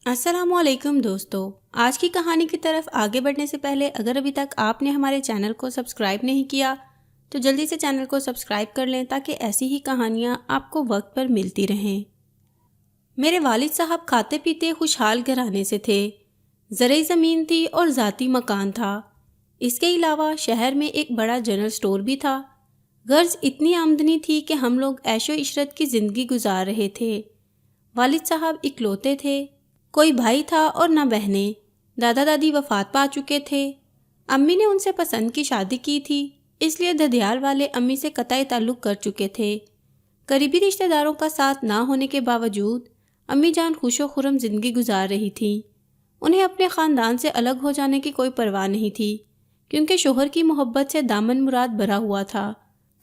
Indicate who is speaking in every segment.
Speaker 1: السلام علیکم دوستو، آج کی کہانی کی طرف آگے بڑھنے سے پہلے اگر ابھی تک آپ نے ہمارے چینل کو سبسکرائب نہیں کیا تو جلدی سے چینل کو سبسکرائب کر لیں تاکہ ایسی ہی کہانیاں آپ کو وقت پر ملتی رہیں۔ میرے والد صاحب کھاتے پیتے خوشحال گھرانے سے تھے۔ زرعی زمین تھی اور ذاتی مکان تھا۔ اس کے علاوہ شہر میں ایک بڑا جنرل سٹور بھی تھا۔ غرض اتنی آمدنی تھی کہ ہم لوگ عیش و عشرت کی زندگی گزار رہے تھے۔ والد صاحب اکلوتے تھے، کوئی بھائی تھا اور نہ بہنیں۔ دادا دادی وفات پا چکے تھے۔ امی نے ان سے پسند کی شادی کی تھی، اس لیے دھدیال والے امی سے قطعی تعلق کر چکے تھے۔ قریبی رشتہ داروں کا ساتھ نہ ہونے کے باوجود امی جان خوش و خرم زندگی گزار رہی تھیں۔ انہیں اپنے خاندان سے الگ ہو جانے کی کوئی پرواہ نہیں تھی، کیونکہ شوہر کی محبت سے دامن مراد بھرا ہوا تھا۔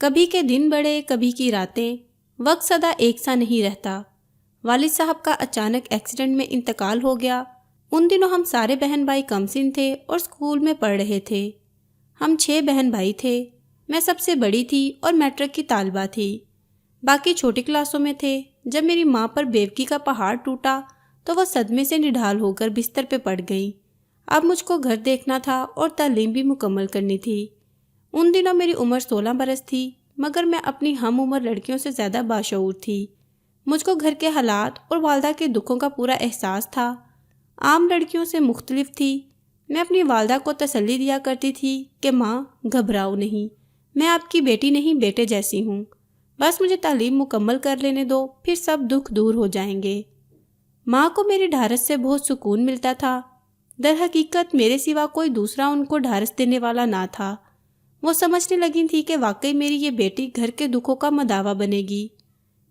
Speaker 1: کبھی کے دن بڑے، کبھی کی راتیں، وقت سدا ایک سا نہیں رہتا۔ والد صاحب کا اچانک ایکسیڈنٹ میں انتقال ہو گیا۔ ان دنوں ہم سارے بہن بھائی کم سن تھے اور اسکول میں پڑھ رہے تھے۔ ہم 6 بہن بھائی تھے۔ میں سب سے بڑی تھی اور میٹرک کی طالبہ تھی۔ باقی چھوٹی کلاسوں میں تھے۔ جب میری ماں پر بیوقی کا پہاڑ ٹوٹا تو وہ صدمے سے نڈھال ہو کر بستر پہ پڑ گئیں۔ اب مجھ کو گھر دیکھنا تھا اور تعلیم بھی مکمل کرنی تھی۔ ان دنوں میری عمر 16 برس تھی، مگر میں اپنی ہم عمر لڑکیوں سے زیادہ باشعور تھی۔ مجھ کو گھر کے حالات اور والدہ کے دکھوں کا پورا احساس تھا۔ عام لڑکیوں سے مختلف تھی۔ میں اپنی والدہ کو تسلی دیا کرتی تھی کہ ماں گھبراؤ نہیں، میں آپ کی بیٹی نہیں بیٹے جیسی ہوں، بس مجھے تعلیم مکمل کر لینے دو، پھر سب دکھ دور ہو جائیں گے۔ ماں کو میری ڈھارس سے بہت سکون ملتا تھا۔ در حقیقت میرے سوا کوئی دوسرا ان کو ڈھارس دینے والا نہ تھا۔ وہ سمجھنے لگی تھی کہ واقعی میری یہ بیٹی گھر کے دکھوں کا مداوا بنے گی۔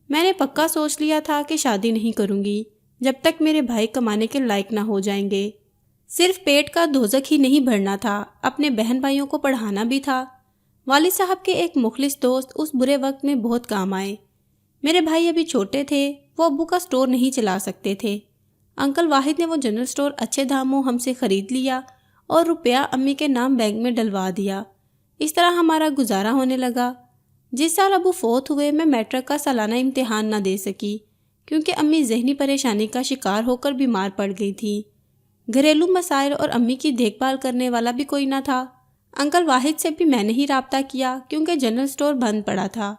Speaker 1: میں نے پکا سوچ لیا تھا کہ شادی نہیں کروں گی جب تک میرے بھائی کمانے کے لائق نہ ہو جائیں گے۔ صرف پیٹ کا دوزخ ہی نہیں بھرنا تھا، اپنے بہن بھائیوں کو پڑھانا بھی تھا۔ والد صاحب کے ایک مخلص دوست اس برے وقت میں بہت کام آئے۔ میرے بھائی ابھی چھوٹے تھے، وہ ابو کا سٹور نہیں چلا سکتے تھے۔ انکل واحد نے وہ جنرل سٹور اچھے داموں ہم سے خرید لیا اور روپیہ امی کے نام بینک میں ڈلوا دیا۔ اس طرح ہمارا گزارا ہونے لگا۔ جس سال ابو فوت ہوئے میں میٹرک کا سالانہ امتحان نہ دے سکی، کیونکہ امی ذہنی پریشانی کا شکار ہو کر بیمار پڑ گئی تھی۔ گھریلو مسائل اور امی کی دیکھ بھال کرنے والا بھی کوئی نہ تھا۔ انکل واحد سے بھی میں نے ہی رابطہ کیا کیونکہ جنرل سٹور بند پڑا تھا۔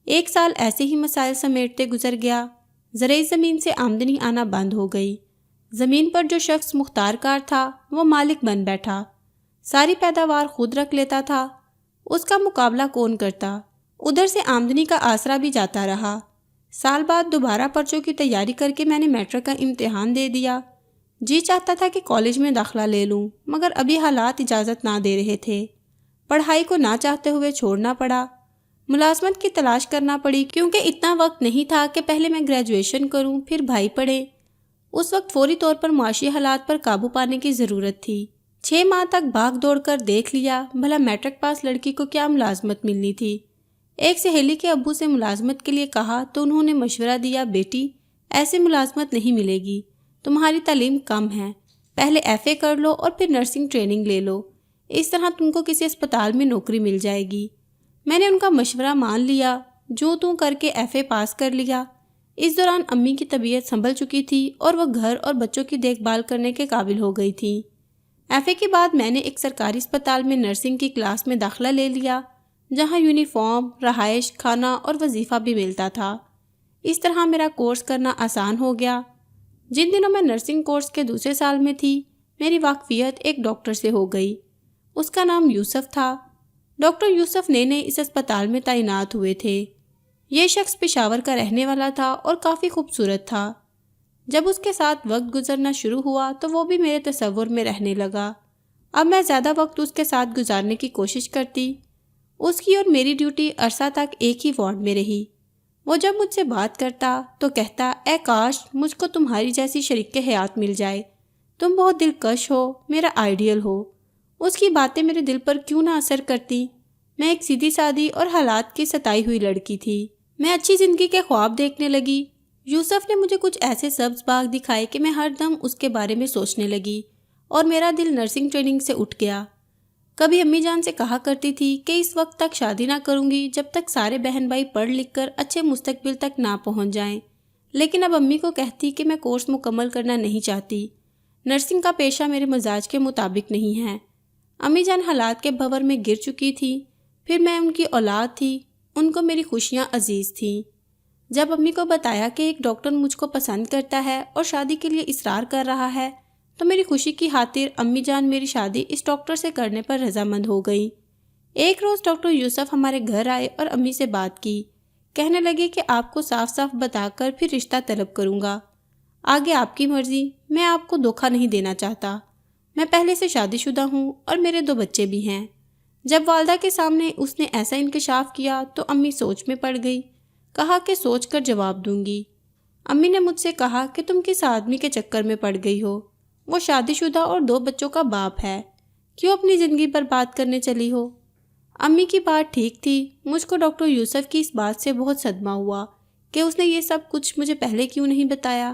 Speaker 1: 1 سال ایسے ہی مسائل سمیٹتے گزر گیا۔ زرعی زمین سے آمدنی آنا بند ہو گئی۔ زمین پر جو شخص مختار کار تھا وہ مالک بن بیٹھا، ساری پیداوار خود رکھ لیتا تھا۔ اس کا مقابلہ کون کرتا؟ ادھر سے آمدنی کا آسرا بھی جاتا رہا۔ سال بعد دوبارہ پرچوں کی تیاری کر کے میں نے میٹرک کا امتحان دے دیا۔ جی چاہتا تھا کہ کالج میں داخلہ لے لوں، مگر ابھی حالات اجازت نہ دے رہے تھے۔ پڑھائی کو نہ چاہتے ہوئے چھوڑنا پڑا۔ ملازمت کی تلاش کرنا پڑی کیونکہ اتنا وقت نہیں تھا کہ پہلے میں گریجویشن کروں پھر بھائی پڑھے۔ اس وقت فوری طور پر معاشی حالات پر قابو پانے کی ضرورت تھی۔ 6 ماہ تک بھاگ دوڑ کر دیکھ لیا بھلا میٹرک پاس لڑکی کو کیا ملازمت ملنی تھی۔ ایک سہیلی کے ابو سے ملازمت کے لیے کہا تو انہوں نے مشورہ دیا، بیٹی ایسے ملازمت نہیں ملے گی، تمہاری تعلیم کم ہے، پہلے FA کر لو اور پھر نرسنگ ٹریننگ لے لو، اس طرح تم کو کسی اسپتال میں نوکری مل جائے گی۔ میں نے ان کا مشورہ مان لیا، جو توں کر کے FA پاس کر لیا۔ اس دوران امی کی طبیعت سنبھل چکی تھی اور وہ گھر اور بچوں کی دیکھ بھال کرنے کے قابل ہو گئی تھی۔ FA کے بعد میں نے ایک سرکاری اسپتال میں نرسنگ کی کلاس میں داخلہ لے لیا، جہاں یونیفارم، رہائش، کھانا اور وظیفہ بھی ملتا تھا۔ اس طرح میرا کورس کرنا آسان ہو گیا۔ جن دنوں میں نرسنگ کورس کے دوسرے سال میں تھی، میری واقفیت ایک ڈاکٹر سے ہو گئی۔ اس کا نام یوسف تھا۔ ڈاکٹر یوسف نئے اس اسپتال میں تعینات ہوئے تھے۔ یہ شخص پشاور کا رہنے والا تھا اور کافی خوبصورت تھا۔ جب اس کے ساتھ وقت گزرنا شروع ہوا تو وہ بھی میرے تصور میں رہنے لگا۔ اب میں زیادہ وقت اس کے ساتھ گزارنے کی کوشش کرتی۔ اس کی اور میری ڈیوٹی عرصہ تک ایک ہی وارڈ میں رہی۔ وہ جب مجھ سے بات کرتا تو کہتا، اے کاش مجھ کو تمہاری جیسی شریک حیات مل جائے، تم بہت دلکش ہو، میرا آئیڈیل ہو۔ اس کی باتیں میرے دل پر کیوں نہ اثر کرتی؟ میں ایک سیدھی سادی اور حالات کی ستائی ہوئی لڑکی تھی۔ میں اچھی زندگی کے خواب دیکھنے لگی۔ یوسف نے مجھے کچھ ایسے سبز باغ دکھائے کہ میں ہر دم اس کے بارے میں سوچنے لگی اور میرا دل نرسنگ ٹریننگ سے اٹھ گیا۔ کبھی امی جان سے کہا کرتی تھی کہ اس وقت تک شادی نہ کروں گی جب تک سارے بہن بھائی پڑھ لکھ کر اچھے مستقبل تک نہ پہنچ جائیں۔ لیکن اب امی کو کہتی کہ میں کورس مکمل کرنا نہیں چاہتی، نرسنگ کا پیشہ میرے مزاج کے مطابق نہیں ہے۔ امی جان حالات کے بھنور میں گر چکی تھی، پھر میں ان کی اولاد تھی، ان کو میری خوشیاں عزیز تھیں۔ جب امی کو بتایا کہ ایک ڈاکٹر مجھ کو پسند کرتا ہے اور شادی کے لیے اصرار کر رہا ہے، تو میری خوشی کی خاطر امی جان میری شادی اس ڈاکٹر سے کرنے پر رضامند ہو گئی۔ ایک روز ڈاکٹر یوسف ہمارے گھر آئے اور امی سے بات کی، کہنے لگے کہ آپ کو صاف صاف بتا کر پھر رشتہ طلب کروں گا، آگے آپ کی مرضی، میں آپ کو دھوکہ نہیں دینا چاہتا، میں پہلے سے شادی شدہ ہوں اور میرے 2 بچے بھی ہیں۔ جب والدہ کے سامنے اس نے ایسا انکشاف کیا تو امی سوچ میں پڑ گئی، کہا کہ سوچ کر جواب دوں گی۔ امی نے مجھ سے کہا کہ تم کس آدمی کے چکر میں پڑ گئی ہو، وہ شادی شدہ اور 2 بچوں کا باپ ہے، کیوں اپنی زندگی برباد کرنے چلی ہو؟ امی کی بات ٹھیک تھی، مجھ کو ڈاکٹر یوسف کی اس بات سے بہت صدمہ ہوا کہ اس نے یہ سب کچھ مجھے پہلے کیوں نہیں بتایا،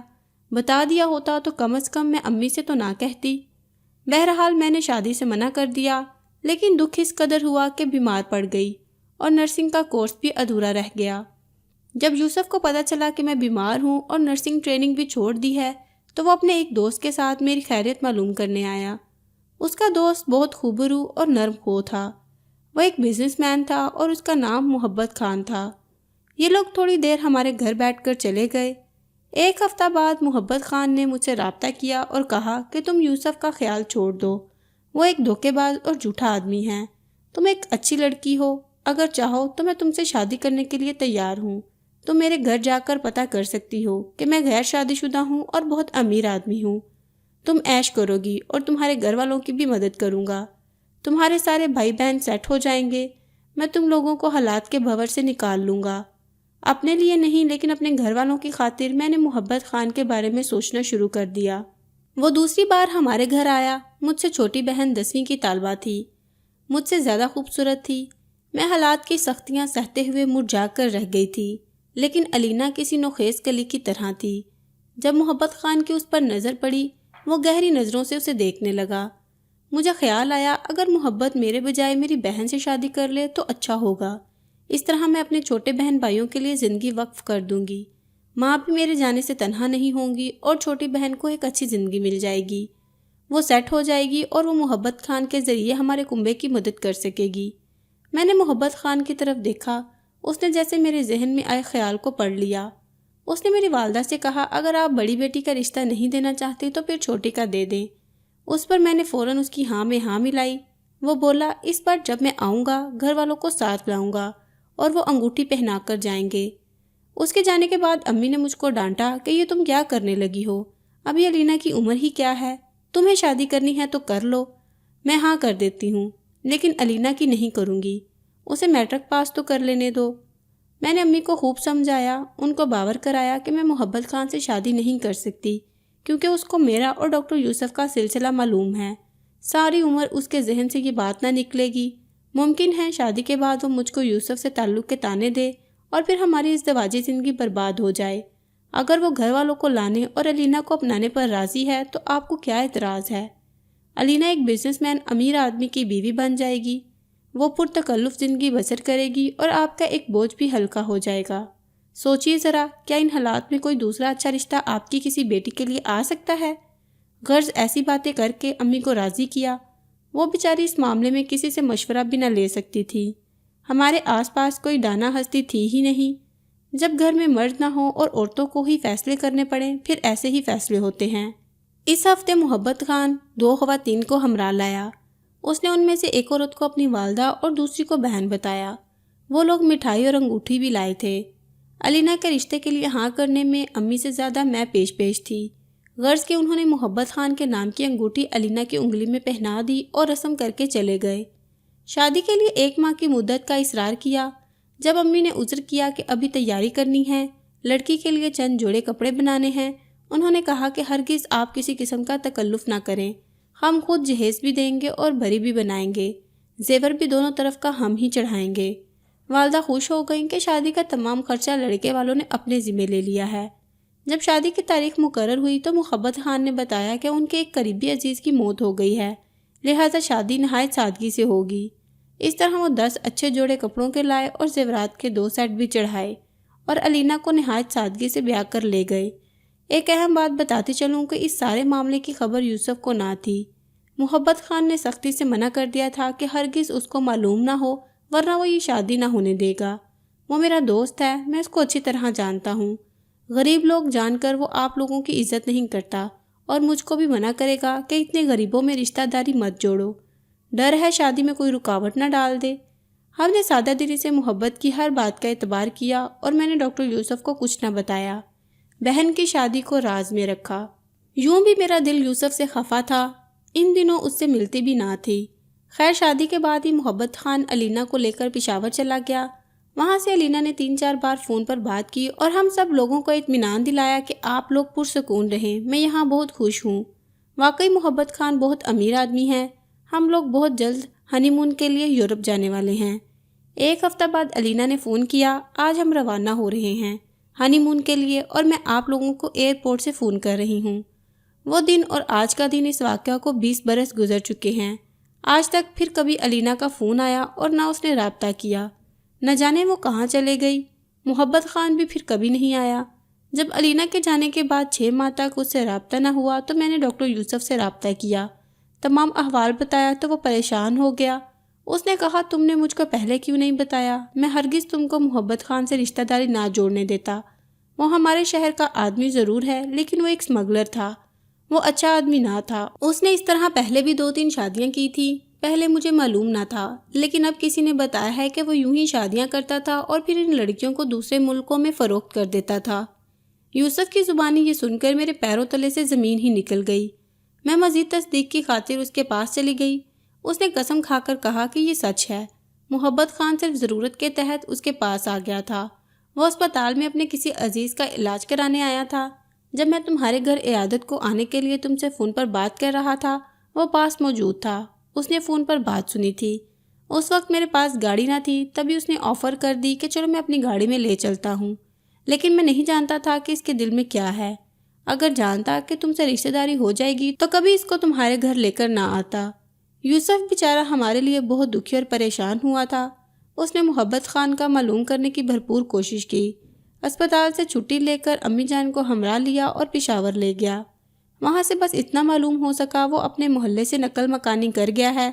Speaker 1: بتا دیا ہوتا تو کم از کم میں امی سے تو نہ کہتی۔ بہرحال میں نے شادی سے منع کر دیا، لیکن دکھ اس قدر ہوا کہ بیمار پڑ گئی اور نرسنگ کا کورس بھی ادھورا رہ گیا۔ جب یوسف کو پتہ چلا کہ میں بیمار ہوں اور نرسنگ ٹریننگ بھی چھوڑ دی ہے، تو وہ اپنے ایک دوست کے ساتھ میری خیریت معلوم کرنے آیا۔ اس کا دوست بہت خوبرو اور نرم خو تھا، وہ ایک بزنس مین تھا اور اس کا نام محبت خان تھا۔ یہ لوگ تھوڑی دیر ہمارے گھر بیٹھ کر چلے گئے۔ ایک ہفتہ بعد محبت خان نے مجھ سے رابطہ کیا اور کہا کہ تم یوسف کا خیال چھوڑ دو، وہ ایک دھوکے باز اور جھوٹا آدمی ہے، تم ایک اچھی لڑکی ہو، اگر چاہو تو میں تم سے شادی کرنے کے لیے تیار ہوں، تم میرے گھر جا کر پتہ کر سکتی ہو کہ میں غیر شادی شدہ ہوں اور بہت امیر آدمی ہوں، تم عیش کرو گی اور تمہارے گھر والوں کی بھی مدد کروں گا، تمہارے سارے بھائی بہن سیٹ ہو جائیں گے، میں تم لوگوں کو حالات کے بھنور سے نکال لوں گا۔ اپنے لیے نہیں لیکن اپنے گھر والوں کی خاطر میں نے محبت خان کے بارے میں سوچنا شروع کر دیا۔ وہ دوسری بار ہمارے گھر آیا، مجھ سے چھوٹی بہن 10ویں کی طالبہ تھی، مجھ سے زیادہ خوبصورت تھی۔ میں حالات کی سختیاں سہتے ہوئے مرجھا کر رہ گئی تھی، لیکن علینا کسی نوخیز کلی کی طرح تھی۔ جب محبت خان کی اس پر نظر پڑی، وہ گہری نظروں سے اسے دیکھنے لگا۔ مجھے خیال آیا اگر محبت میرے بجائے میری بہن سے شادی کر لے تو اچھا ہوگا، اس طرح میں اپنے چھوٹے بہن بھائیوں کے لیے زندگی وقف کر دوں گی، ماں بھی میرے جانے سے تنہا نہیں ہوں گی اور چھوٹی بہن کو ایک اچھی زندگی مل جائے گی، وہ سیٹ ہو جائے گی اور وہ محبت خان کے ذریعے ہمارے کنبے کی مدد کر سکے گی۔ میں نے محبت خان کی طرف دیکھا، اس نے جیسے میرے ذہن میں آئے خیال کو پڑھ لیا۔ اس نے میری والدہ سے کہا اگر آپ بڑی بیٹی کا رشتہ نہیں دینا چاہتے تو پھر چھوٹی کا دے دیں۔ اس پر میں نے فوراً اس کی ہاں میں ہاں ملائی۔ وہ بولا اس بار جب میں آؤں گا گھر والوں کو ساتھ لاؤں گا اور وہ انگوٹھی پہنا کر جائیں گے۔ اس کے جانے کے بعد امی نے مجھ کو ڈانٹا کہ یہ تم کیا کرنے لگی ہو، ابھی علینا کی عمر ہی کیا ہے، تمہیں شادی کرنی ہے تو کر لو۔ میں ہاں کر دیتی ہوں، لیکن علینا کی نہیں کروں گی، اسے میٹرک پاس تو کر لینے دو۔ میں نے امی کو خوب سمجھایا، ان کو باور کرایا کہ میں محبت خان سے شادی نہیں کر سکتی، کیونکہ اس کو میرا اور ڈاکٹر یوسف کا سلسلہ معلوم ہے، ساری عمر اس کے ذہن سے یہ بات نہ نکلے گی، ممکن ہے شادی کے بعد وہ مجھ کو یوسف سے تعلق کے تانے دے اور پھر ہماری ازدواجی زندگی برباد ہو جائے۔ اگر وہ گھر والوں کو لانے اور علینا کو اپنانے پر راضی ہے تو آپ کو کیا اعتراض ہے؟ علینا ایک بزنس مین امیر آدمی کی بیوی بن جائے گی، وہ پرتکلف زندگی بسر کرے گی اور آپ کا ایک بوجھ بھی ہلکا ہو جائے گا۔ سوچئے ذرا، کیا ان حالات میں کوئی دوسرا اچھا رشتہ آپ کی کسی بیٹی کے لیے آ سکتا ہے؟ غرض ایسی باتیں کر کے امی کو راضی کیا۔ وہ بیچاری اس معاملے میں کسی سے مشورہ بھی نہ لے سکتی تھی، ہمارے آس پاس کوئی دانا ہستی تھی ہی نہیں۔ جب گھر میں مرد نہ ہو اور عورتوں کو ہی فیصلے کرنے پڑیں پھر ایسے ہی فیصلے ہوتے ہیں۔ اس ہفتے محبت خان 2 خواتین کو ہمراہ لایا۔ اس نے ان میں سے ایک عورت کو اپنی والدہ اور دوسری کو بہن بتایا۔ وہ لوگ مٹھائی اور انگوٹھی بھی لائے تھے۔ علینا کے رشتے کے لیے ہاں کرنے میں امی سے زیادہ میں پیش تھی، غرض کہ انہوں نے محبت خان کے نام کی انگوٹھی علینا کی انگلی میں پہنا دی اور رسم کر کے چلے گئے۔ شادی کے لیے 1 ماہ کی مدت کا اصرار کیا۔ جب امی نے عذر کیا کہ ابھی تیاری کرنی ہے، لڑکی کے لیے چند جوڑے کپڑے بنانے ہیں، انہوں نے کہا کہ ہرگز آپ کسی قسم کا تکلف نہ کریں، ہم خود جہیز بھی دیں گے اور بھری بھی بنائیں گے، زیور بھی دونوں طرف کا ہم ہی چڑھائیں گے۔ والدہ خوش ہو گئیں کہ شادی کا تمام خرچہ لڑکے والوں نے اپنے ذمہ لے لیا ہے۔ جب شادی کی تاریخ مقرر ہوئی تو محبت خان نے بتایا کہ ان کے ایک قریبی عزیز کی موت ہو گئی ہے، لہٰذا شادی نہایت سادگی سے ہوگی۔ اس طرح وہ 10 اچھے جوڑے کپڑوں کے لائے اور زیورات کے 2 سیٹ بھی چڑھائے اور علینا کو نہایت سادگی سے بیاہ کر لے گئے۔ ایک اہم بات بتاتے چلوں کہ اس سارے معاملے کی خبر یوسف کو نہ تھی۔ محبت خان نے سختی سے منع کر دیا تھا کہ ہرگز اس کو معلوم نہ ہو، ورنہ وہ یہ شادی نہ ہونے دے گا۔ وہ میرا دوست ہے، میں اس کو اچھی طرح جانتا ہوں۔ غریب لوگ جان کر وہ آپ لوگوں کی عزت نہیں کرتا، اور مجھ کو بھی منع کرے گا کہ اتنے غریبوں میں رشتہ داری مت جوڑو، ڈر ہے شادی میں کوئی رکاوٹ نہ ڈال دے۔ ہم نے سادہ دلی سے محبت کی ہر بات کا اعتبار کیا، اور میں نے ڈاکٹر یوسف کو کچھ نہ بتایا، بہن کی شادی کو راز میں رکھا۔ یوں بھی میرا دل یوسف سے خفا تھا، ان دنوں اس سے ملتی بھی نہ تھی۔ خیر شادی کے بعد ہی محبت خان علینا کو لے کر پشاور چلا گیا۔ وہاں سے علینا نے 3-4 بار فون پر بات کی اور ہم سب لوگوں کو اطمینان دلایا کہ آپ لوگ پرسکون رہیں، میں یہاں بہت خوش ہوں۔ واقعی محبت خان بہت امیر آدمی ہے۔ ہم لوگ بہت جلد ہنی مون کے لیے یورپ جانے والے ہیں۔ 1 ہفتہ بعد علینا نے فون کیا، آج ہم روانہ ہو رہے ہیں ہنی مون کے لیے، اور میں آپ لوگوں کو ایئرپورٹ سے فون کر رہی ہوں۔ وہ دن اور آج کا دن، اس واقعہ کو 20 برس گزر چکے ہیں۔ آج تک پھر کبھی علینا کا فون آیا اور نہ اس نے رابطہ کیا، نہ جانے وہ کہاں چلے گئی۔ محبت خان بھی پھر کبھی نہیں آیا۔ جب علینا کے جانے کے بعد 6 ماہ تک اس سے رابطہ نہ ہوا تو میں نے ڈاکٹر یوسف سے رابطہ کیا، تمام احوال بتایا تو وہ پریشان ہو گیا۔ اس نے کہا تم نے مجھ کو پہلے کیوں نہیں بتایا، میں ہرگز تم کو محبت خان سے رشتہ داری نہ جوڑنے دیتا۔ وہ ہمارے شہر کا آدمی ضرور ہے، لیکن وہ ایک اسمگلر تھا، وہ اچھا آدمی نہ تھا۔ اس نے اس طرح پہلے بھی 2-3 شادیاں کی تھی، پہلے مجھے معلوم نہ تھا، لیکن اب کسی نے بتایا ہے کہ وہ یوں ہی شادیاں کرتا تھا اور پھر ان لڑکیوں کو دوسرے ملکوں میں فروخت کر دیتا تھا۔ یوسف کی زبانی یہ سن کر میرے پیروں تلے سے زمین ہی نکل گئی۔ میں مزید تصدیق کی خاطر اس کے پاس چلی گئی۔ اس نے قسم کھا کر کہا کہ یہ سچ ہے۔ محبت خان صرف ضرورت کے تحت اس کے پاس آ گیا تھا۔ وہ اسپتال میں اپنے کسی عزیز کا علاج کرانے آیا تھا۔ جب میں تمہارے گھر عیادت کو آنے کے لیے تم سے فون پر بات کر رہا تھا، وہ پاس موجود تھا۔ اس نے فون پر بات سنی تھی۔ اس وقت میرے پاس گاڑی نہ تھی، تبھی اس نے آفر کر دی کہ چلو میں اپنی گاڑی میں لے چلتا ہوں، لیکن میں نہیں جانتا تھا کہ اس کے دل میں کیا ہے۔ اگر جانتا کہ تم سے رشتہ داری ہو جائے گی تو کبھی اس کو تمہارے گھر لے کر نہ آتا۔ یوسف بیچارہ ہمارے لیے بہت دکھی اور پریشان ہوا تھا۔ اس نے محبت خان کا معلوم کرنے کی بھرپور کوشش کی۔ اسپتال سے چھٹی لے کر امی جان کو ہمراہ لیا اور پشاور لے گیا۔ وہاں سے بس اتنا معلوم ہو سکا وہ اپنے محلے سے نقل مکانی کر گیا ہے،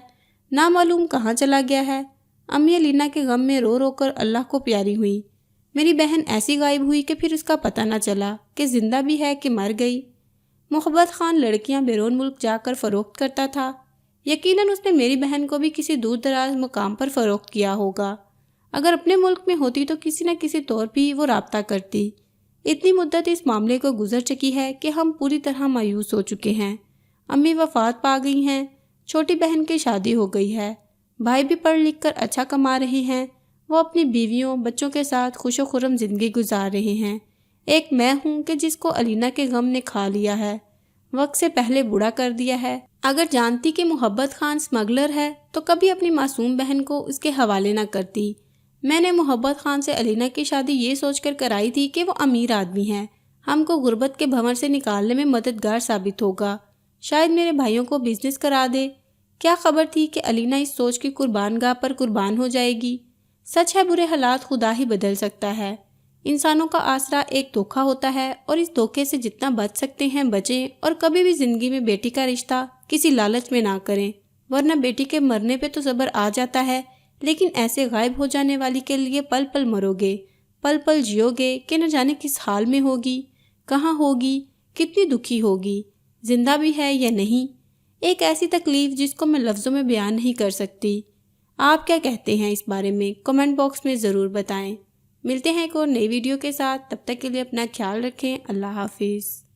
Speaker 1: نہ معلوم کہاں چلا گیا ہے۔ امی علینا کے غم میں رو رو کر اللہ کو پیاری ہوئی۔ میری بہن ایسی غائب ہوئی کہ پھر اس کا پتہ نہ چلا کہ زندہ بھی ہے کہ مر گئی۔ محبت خان لڑکیاں بیرون ملک جا کر فروخت کرتا تھا۔ یقیناً اس نے میری بہن کو بھی کسی دور دراز مقام پر فروخت کیا ہوگا۔ اگر اپنے ملک میں ہوتی تو کسی نہ کسی طور بھی وہ رابطہ کرتی۔ اتنی مدت اس معاملے کو گزر چکی ہے کہ ہم پوری طرح مایوس ہو چکے ہیں۔ امی وفات پا گئی ہیں، چھوٹی بہن کی شادی ہو گئی ہے، بھائی بھی پڑھ لکھ کر اچھا کما رہے ہیں، وہ اپنی بیویوں بچوں کے ساتھ خوش و خرم زندگی گزار رہے ہیں۔ ایک میں ہوں کہ جس کو علینا کے غم نے کھا لیا ہے، وقت سے پہلے بوڑھا کر دیا ہے۔ اگر جانتی کہ محبت خان اسمگلر ہے تو کبھی اپنی معصوم بہن کو اس کے حوالے نہ کرتی۔ میں نے محبت خان سے علینا کی شادی یہ سوچ کر کرائی تھی کہ وہ امیر آدمی ہے، ہم کو غربت کے بھنور سے نکالنے میں مددگار ثابت ہوگا، شاید میرے بھائیوں کو بزنس کرا دے۔ کیا خبر تھی کہ علینا اس سوچ کی قربان گاہ پر قربان ہو جائے گی۔ سچ ہے برے حالات خدا ہی بدل سکتا ہے۔ انسانوں کا آسرا ایک دھوکہ ہوتا ہے، اور اس دھوکے سے جتنا بچ سکتے ہیں بچیں، اور کبھی بھی زندگی میں بیٹی کا رشتہ کسی لالچ میں نہ کریں، ورنہ بیٹی کے مرنے پہ تو صبر آ جاتا ہے، لیکن ایسے غائب ہو جانے والی کے لیے پل پل مرو گے، پل پل جیو گے کہ نہ جانے کس حال میں ہوگی، کہاں ہوگی، کتنی دکھی ہوگی، زندہ بھی ہے یا نہیں۔ ایک ایسی تکلیف جس کو میں لفظوں میں بیان نہیں کر سکتی۔ آپ کیا کہتے ہیں اس بارے میں؟ کمنٹ باکس میں ضرور بتائیں۔ ملتے ہیں ایک اور نئی ویڈیو کے ساتھ، تب تک کے لیے اپنا خیال رکھیں۔ اللہ حافظ۔